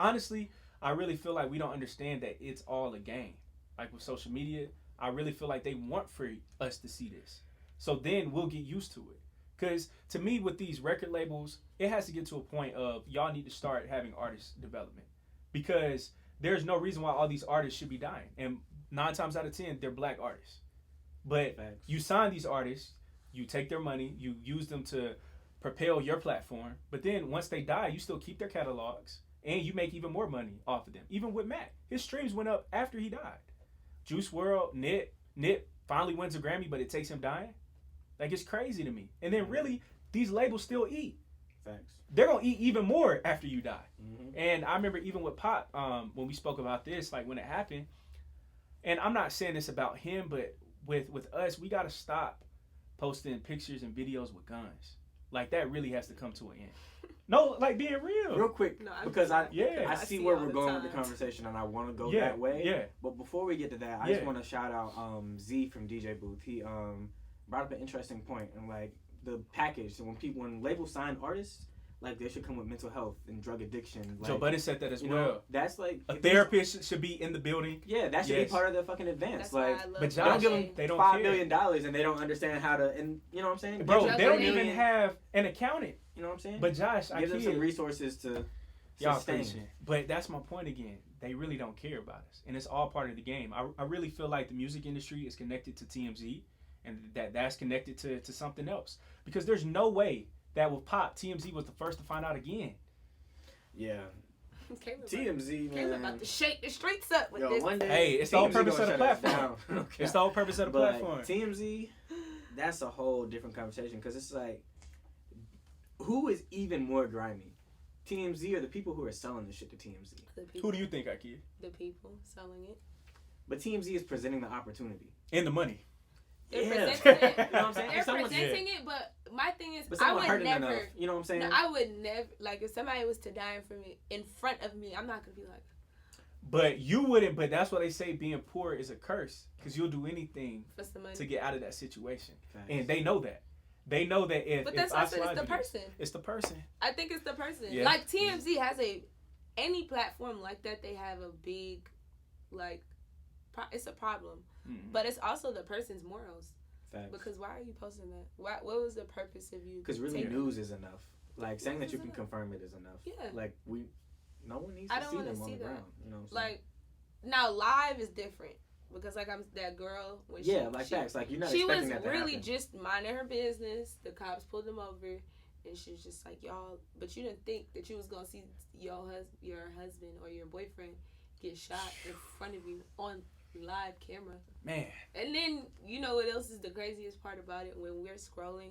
honestly, I really feel like we don't understand that it's all a game. Like with social media, I really feel like they want for us to see this. So then we'll get used to it. Because to me, with these record labels, it has to get to a point of y'all need to start having artist development. Because there's no reason why all these artists should be dying. And 9 times out of 10, they're black artists. But Facts. you sign these artists, you take their money, you use them to propel your platform. But then once they die, you still keep their catalogs. And you make even more money off of them. Even with Mac. His streams went up after he died. Juice WRLD, Nip finally wins a Grammy, but it takes him dying. Like, it's crazy to me. And then really, these labels still eat. Facts. They're going to eat even more after you die. Mm-hmm. And I remember even with Pop, when we spoke about this, like when it happened, and I'm not saying this about him, but with us, we got to stop posting pictures and videos with guns. Like, that really has to come to an end. No, like, being real. Real quick, No, because I I see see where all we're the going with the time. conversation, and I want to go Yeah, that way. yeah. But before we get to that, I Yeah. just want to shout out Z from DJ Booth. He brought up an interesting point, and like the package. So when labels sign artists, like they should come with mental health and drug addiction. Like, Joe Budden said that as you well. know, that's like A therapist should be in the building. Yeah, that should Yes. be part of their fucking advance. That's Like, why I love But they don't give Josh, them they don't $5 care. million and they don't understand how to, and you know what I'm saying? Bro, Give them they don't $1 even million, have an accountant. you know what I'm saying? But Josh, I give them some kid. resources to Y'all sustain. preaching. But that's my point again. They really don't care about us. And it's all part of the game. I really feel like the music industry is connected to TMZ and that's connected to something else. Because there's no way that with Pop, TMZ was the first to find out again. Yeah. Caleb TMZ, man. Caleb about to shake the streets up with Yo, this. one day, Hey, it's the whole TMZ purpose gonna of the shut us platform. down. Okay. It's the whole purpose of the But platform. TMZ, that's a whole different conversation because it's like, who is even more grimy? TMZ or the people who are selling this shit to TMZ? The people, Who do you think, Ikea? the people selling it. But TMZ is presenting the opportunity. And the money. They're Yeah. presenting it. You know what I'm saying? They're If someone's- presenting it, but my thing is, But I someone would hurting never. enough. You know what I'm saying? No, I would never. Like, if somebody was to die for me in front of me, I'm not gonna be like. But you wouldn't, but that's why they say being poor is a curse. Because you'll do anything For some money. to get out of that situation. Facts. And they know that. They know that if But that's I also slide it's the you this, person. it's the person. I think it's the person. Yeah. Like TMZ has any platform like that, they have a big, like, it's a problem. Mm-hmm. But it's also the person's morals. Facts. Because why are you posting that? What was the purpose of you? Because really, taking- news is enough. Like saying that you can enough. confirm it is enough. Yeah. Like no one needs I to don't see wanna them on see the that. ground. You know what I'm saying? Like, now live is different. Because, like, I'm that girl. When Yeah, like facts. Like you're not she expecting was that to really happen. just minding her business. The cops pulled them over, and she was just like, "Y'all," but you didn't think that you was gonna see your husband or your boyfriend get shot in front of you on live camera. Man. And then you know what else is the craziest part about it? When we're scrolling,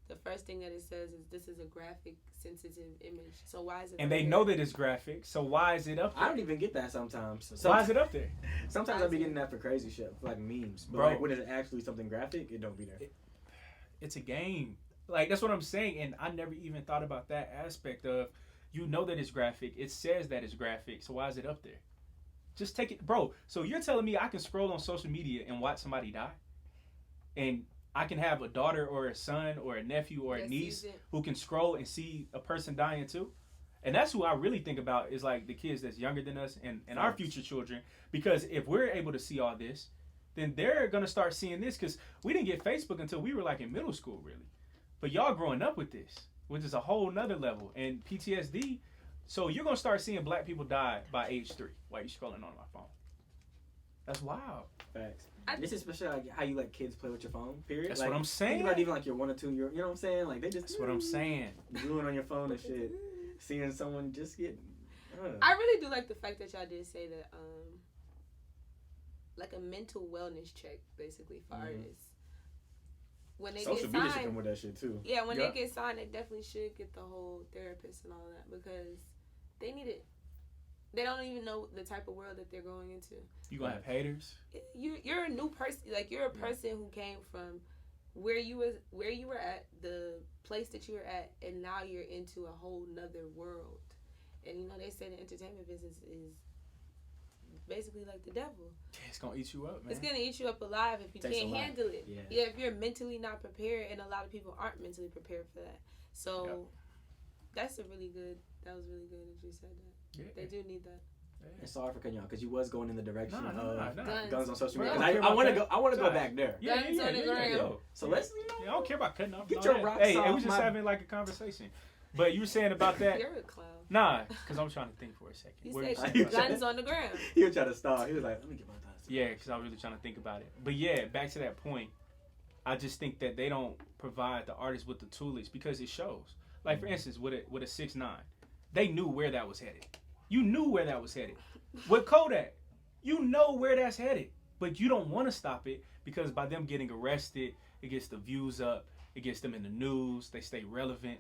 the first thing that it says is this is a graphic, sensitive image. So why is it? And they know that it's graphic, so why is it up there? I don't even get that sometimes. Why is it up there? Sometimes I be getting that for crazy shit, like memes. But Bro. like when it's actually something graphic, it don't be there. It's a game. Like, that's what I'm saying, and I never even thought about that aspect of, you know that it's graphic. It says that it's graphic, so why is it up there? Just take it. Bro, so you're telling me I can scroll on social media and watch somebody die? And I can have a daughter or a son or a nephew or a That niece sees it. who can scroll and see a person dying too? And that's who I really think about is like the kids that's younger than us and our future children. Because if we're able to see all this, then they're going to start seeing this. Because we didn't get Facebook until we were like in middle school, really. But y'all growing up with this, which is a whole nother level. And PTSD, so you're going to start seeing black people die by age 3 while you're scrolling on my phone. That's wild. Facts. This is especially like how you let kids play with your phone. Period. That's like, what I'm saying. Think about even like your 1 or 2 year. You know what I'm saying? Like they just. That's what I'm saying. Doing on your phone and shit. Seeing someone just get. I really do like the fact that y'all did say that, like a mental wellness check, basically for artists. When they Social get media should signed, come with that shit too. yeah, when Yep. they get signed, they definitely should get the whole therapist and all that because they need it. They don't even know the type of world that they're going into. You going to have haters? You're a new person. Like you're a person who came from where you were at, the place that you were at, and now you're into a whole nother world. And you know they say the entertainment business is basically like the devil. It's going to eat you up, man. It's gonna eat you up alive if you Takes a can't lot. handle it. Yeah. If you're mentally not prepared, and a lot of people aren't mentally prepared for that. So that's a really good that was really good that you said that. Yeah. They do need that. And sorry for cutting you off because you was going in the direction of Guns. guns on social media. Bro, I want to go. I want to go Sorry. back there. Guns on the ground. So let's Yeah, I don't care about cutting off. Get all your that. rocks Hey, off we was just my- having like a conversation. But you were saying about that. You're a clown. Nah, because I'm trying to think for a second. He What were you said saying about guns that? on the ground. He was trying to stall. He was like, let me get my thoughts. Yeah, because I was really trying to think about it. But yeah, back to that point. I just think that they don't provide the artists with the toolage because it shows. Like for instance, with a 6ix9ine, they knew where that was headed. You knew where that was headed. With Kodak, you know where that's headed, but you don't want to stop it because by them getting arrested, it gets the views up, it gets them in the news, they stay relevant.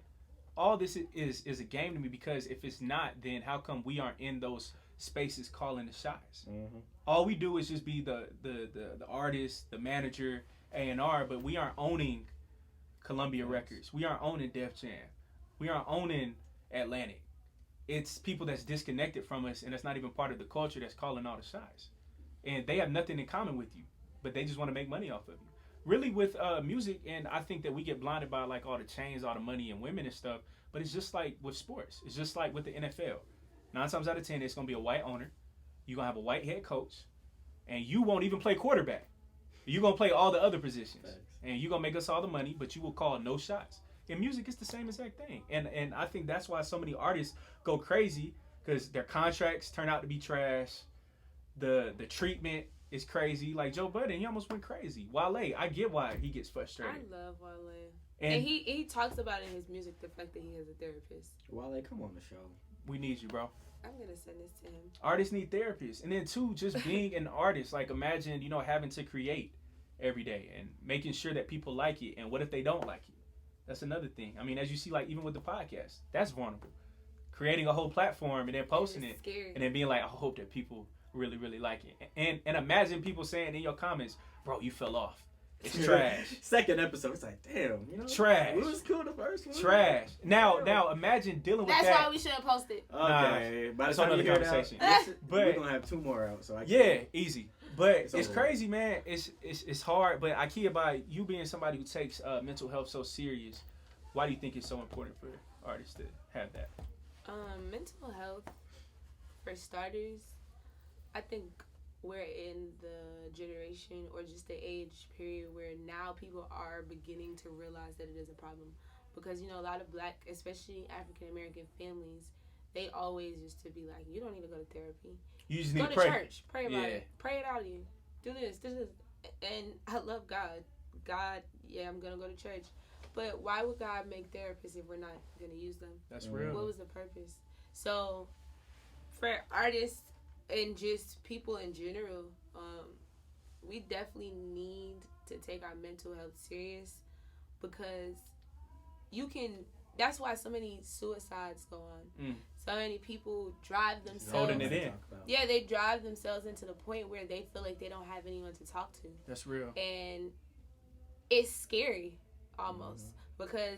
All this is a game to me because if it's not, then how come we aren't in those spaces calling the shots? Mm-hmm. All we do is just be the artist, the manager, A&R, but we aren't owning Columbia Records. We aren't owning Def Jam. We aren't owning Atlantic. It's people that's disconnected from us and that's not even part of the culture that's calling all the shots. And they have nothing in common with you, but they just want to make money off of you. Really with music, and I think that we get blinded by like all the chains, all the money and women and stuff, but it's just like with sports. It's just like with the NFL. 9 times out of 10, it's going to be a white owner. You're going to have a white head coach, and you won't even play quarterback. You're going to play all the other positions. Thanks. And you're going to make us all the money, but you will call no shots. In music, it's the same exact thing. And I think that's why so many artists go crazy because their contracts turn out to be trash. The treatment is crazy. Like Joe Budden, he almost went crazy. Wale, I get why he gets frustrated. I love Wale. And And he talks about in his music the fact that he has a therapist. Wale, come on the show. we need you, bro. I'm gonna send this to him. Artists need therapists. And then too, just being an artist, like imagine, having to create every day and making sure that people like it. And what if they don't like it? That's another thing. I mean, as you see, like even with the podcast, that's vulnerable. Creating a whole platform and then posting it It's scary. and then being like, I hope that people really, really like it. And imagine people saying in your comments, bro, you fell off. It's trash. Second episode, it's like, damn, Trash. It was cool the first one. Trash. Now imagine dealing with That's that. why we shouldn't post it. Okay, by the that's time another you hear it out, conversation. we're But gonna have 2 more out. So I can't. yeah, easy. But It's it's over. crazy, man. It's hard. But Ikea, by you being somebody who takes mental health so serious, why do you think it's so important for artists to have that? Mental health, for starters, I think we're in the generation or just the age period where now people are beginning to realize that it is a problem. Because, a lot of black, especially African American families, they always used to be like, you don't need to go to therapy. You just Go need to to pray. church. Pray about Yeah. it. Pray it out of you. Do this. And I love God. God, yeah, I'm going to go to church. But why would God make therapists if we're not going to use them? That's Mm. real. What was the purpose? So, for artists and just people in general, we definitely need to take our mental health serious because that's why so many suicides go on. Mm. So many people drive themselves. Holding it in. Yeah, they drive themselves into the point where they feel like they don't have anyone to talk to. That's real. And it's scary almost because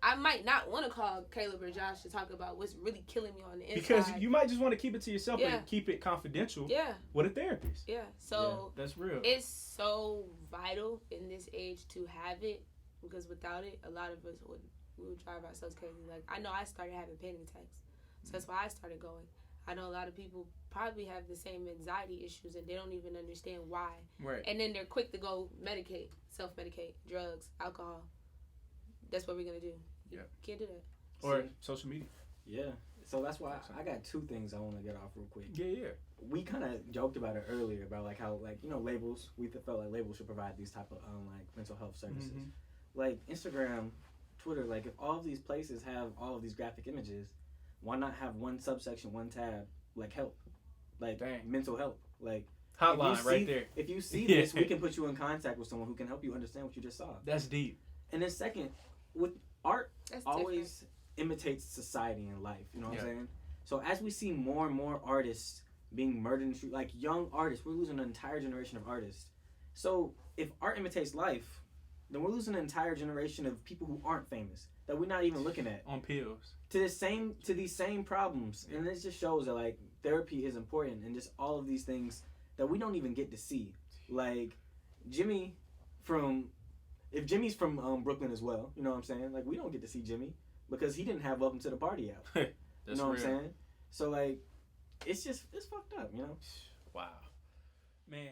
I might not want to call Caleb or Josh to talk about what's really killing me on the inside. Because you might just want to keep it to yourself Yeah. and keep it confidential Yeah, with a therapist. yeah. So That's real. it's so vital in this age to have it because without it, a lot of us would drive ourselves crazy. Like I know I started having panic attacks, so that's why I started going. I know a lot of people probably have the same anxiety issues and they don't even understand why. Right. And then they're quick to go medicate, self-medicate, drugs, alcohol. That's what we're gonna do. You Yeah. can't do that. Or social media. Yeah. So that's why I got 2 things I want to get off real quick. Yeah. We kind of joked about it earlier about like how labels. We felt like labels should provide these type of like mental health services. Mhm. Like Instagram, Twitter. Like if all of these places have all of these graphic images, why not have one subsection, one tab like help, like Dang. mental help, like Hotline if you right see- there. If you see Yeah. this, we can put you in contact with someone who can help you understand what you just saw. That's deep. And then second, with art, That's always imitates society and life. You know what Yeah. I'm saying? So as we see more and more artists being murdered in the street, like young artists, we're losing an entire generation of artists. So if art imitates life, then we're losing an entire generation of people who aren't famous that we're not even looking at On pills. to these same problems. And it just shows that like therapy is important and just all of these things that we don't even get to see. Like if Jimmy's from Brooklyn as well, you know what I'm saying? Like we don't get to see Jimmy. because he didn't have Welcome to the Party out. That's You know what real. I'm saying? So like, it's fucked up, you know. Wow, man.